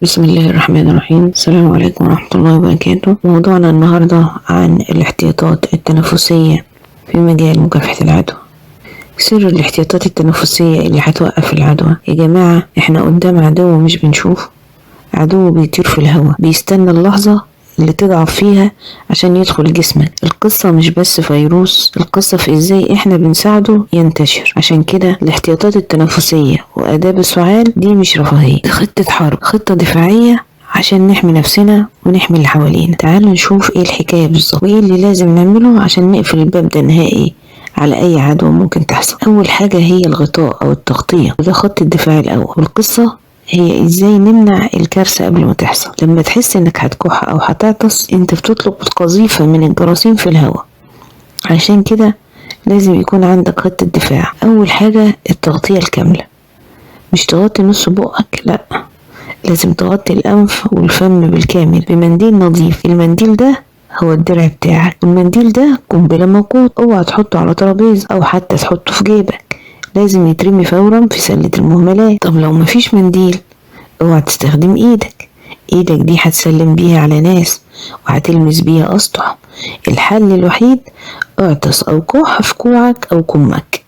بسم الله الرحمن الرحيم. السلام عليكم ورحمة الله وبركاته. موضوعنا النهاردة عن الاحتياطات التنفسية في مجال مكافحة العدوى. سر الاحتياطات التنفسية اللي هتوقف العدوى. يا جماعة احنا قدام عدو مش بنشوفه، عدو بيطير في الهواء، بيستنى اللحظة اللي تضعف فيها عشان يدخل جسمك. القصة مش بس فيروس، القصة في ازاي احنا بنساعده ينتشر. عشان كده الاحتياطات التنفسية وآداب السعال دي مش رفاهية، دي خطة حرب، خطة دفاعية عشان نحمي نفسنا ونحمي اللي حوالينا. تعالوا نشوف ايه الحكاية بالظبط وايه اللي لازم نعمله عشان نقفل الباب ده نهائي على اي عدوى ممكن تحصل. اول حاجة هي الغطاء او التغطية، وده خط الدفاع الاول. والقصة هي ازاي نمنع الكارثة قبل ما تحصل. لما تحس انك هتكح او هتعطس انت بتطلق قذيفة من الجراثيم في الهواء، عشان كده لازم يكون عندك خطة دفاع. اول حاجة التغطية الكاملة، مش تغطي نص بقك، لا، لازم تغطي الانف والفم بالكامل بمنديل نظيف. المنديل ده هو الدرع بتاعك، والمنديل ده قنبلة موقوت، اوعى تحطه على ترابيزة او حتى تحطه في جيبك، لازم يترمي فورا في سلة المهملات. طب لو مفيش منديل اوعى تستخدم ايدك دي هتسلم بيها على ناس وهتلمس بيها اسطح. الحل الوحيد اعطس او كح في كوعك او كمك،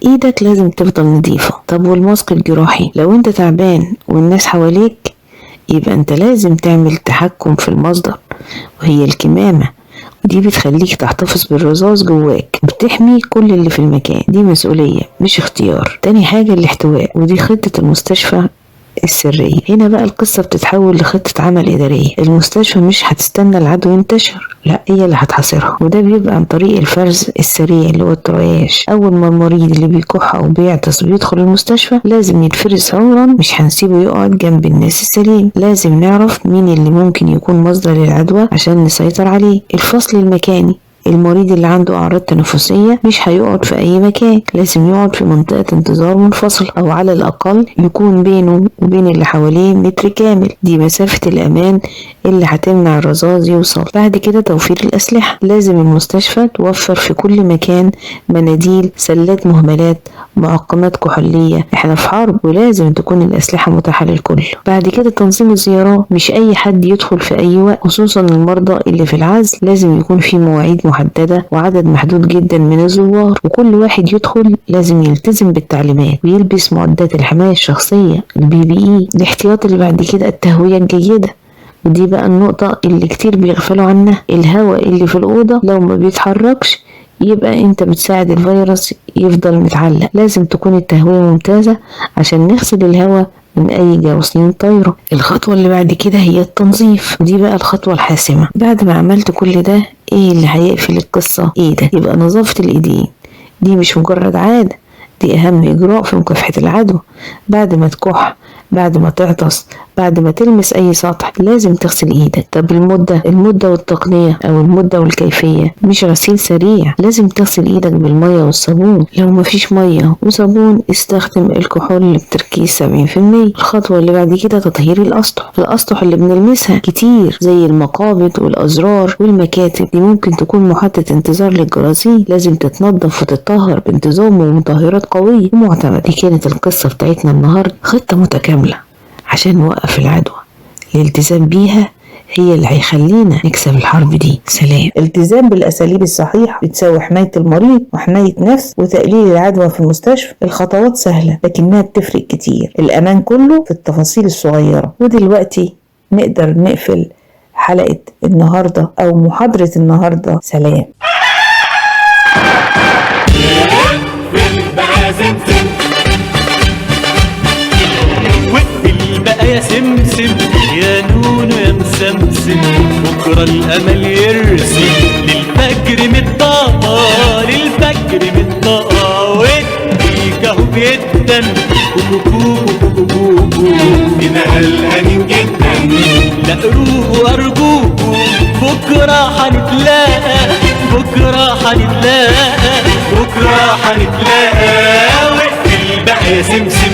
ايدك لازم تفضل نظيفة. طب والماسك الجراحي، لو انت تعبان والناس حواليك يبقى انت لازم تعمل تحكم في المصدر، وهي الكمامة، ودي بتخليك تحتفظ بالرذاذ جواك، بتحمي كل اللي في المكان. دي مسؤولية مش اختيار. تاني حاجة الاحتواء، ودي خطة المستشفى السرية. هنا بقى القصة بتتحول لخطة عمل إدارية. المستشفى مش هتستنى العدو ينتشر، لا، هي اللي هتحاصرها، وده بيبقى عن طريق الفرز السريع اللي هو الترياش. أول ما المريض اللي بيكح أو بيعطس بيدخل المستشفى لازم يتفرز فورا، مش هنسيبه يقعد جنب الناس السليم. لازم نعرف مين اللي ممكن يكون مصدر للعدوى عشان نسيطر عليه. الفصل المكاني، المريض اللي عنده أعراض تنفسية مش هيقعد في أي مكان، لازم يقعد في منطقة انتظار منفصل، أو على الأقل يكون بينه وبين اللي حواليه متر كامل. دي مسافة الأمان اللي هتمنع الرذاذ يوصل. بعد كده توفير الأسلحة، لازم المستشفى توفر في كل مكان مناديل، سلات مهملات، معقمات كحولية. احنا في حرب ولازم تكون الأسلحة متاحة للكل. بعد كده تنظيم الزيارات، مش أي حد يدخل في أي وقت، خصوصا المرضى اللي في العزل. لازم يكون في مواعيد محددة وعدد محدود جدا من الزوار، وكل واحد يدخل لازم يلتزم بالتعليمات ويلبس معدات الحماية الشخصية الPPE. الاحتياط اللي بعد كده التهوية الجيدة، ودي بقى النقطة اللي كتير بيغفلوا عنها. الهواء اللي في الأوضة لو ما بيتحركش يبقى انت بتساعد الفيروس يفضل متعلق. لازم تكون التهوية ممتازة عشان نغسل الهواء من اي جراثيم طايرة. الخطوة اللي بعد كده هي التنظيف، ودي بقى الخطوة الحاسمة. بعد ما عملت كل ده ايه اللي هيقفل القصة؟ ايدك. يبقى نظافة الايدين دي مش مجرد عادة، دي اهم اجراء في مكافحة العدوى. بعد ما تكح، بعد ما تعطس، بعد ما تلمس اي سطح لازم تغسل ايدك. طب المدة والتقنية او المدة والكيفية، مش غسيل سريع، لازم تغسل ايدك بالمية والصابون. لو مفيش مية وصابون استخدم الكحول بتركيز 70%. الخطوة اللي بعد كده تطهير الاسطح اللي بنلمسها كتير زي المقابض والازرار والمكاتب، دي ممكن تكون محطة انتظار للجراثيم، لازم تتنظف وتتطهر بانتظام ومطهرات قوية ومعتمدة. دي كانت القصة بتاعتنا النهاردة، خطة متكاملة عشان نوقف العدوى. الالتزام بيها هي اللي هيخلينا نكسب الحرب دي. سلام. الالتزام بالأساليب الصحيحة بتساوي حماية المريض وحماية نفس وتقليل العدوى في المستشفى. الخطوات سهلة لكنها بتفرق كتير، الأمان كله في التفاصيل الصغيرة. ودلوقتي نقدر نقفل حلقة النهاردة أو محاضرة النهاردة. سلام. يا سمسم يا نونو يا مسمسم، بكرة الأمل يرسم للفجر متطاقة، للفجر متطاقة، والديك اهو بيدن كوكوكوكوكوكوكو. هنا قلقانين جدا، لا روقوا أرجوكوا، بكرة هنتلاقى، بكرة هنتلاقى، بكرة هنتلاقى. واقفل بقى يا سمسم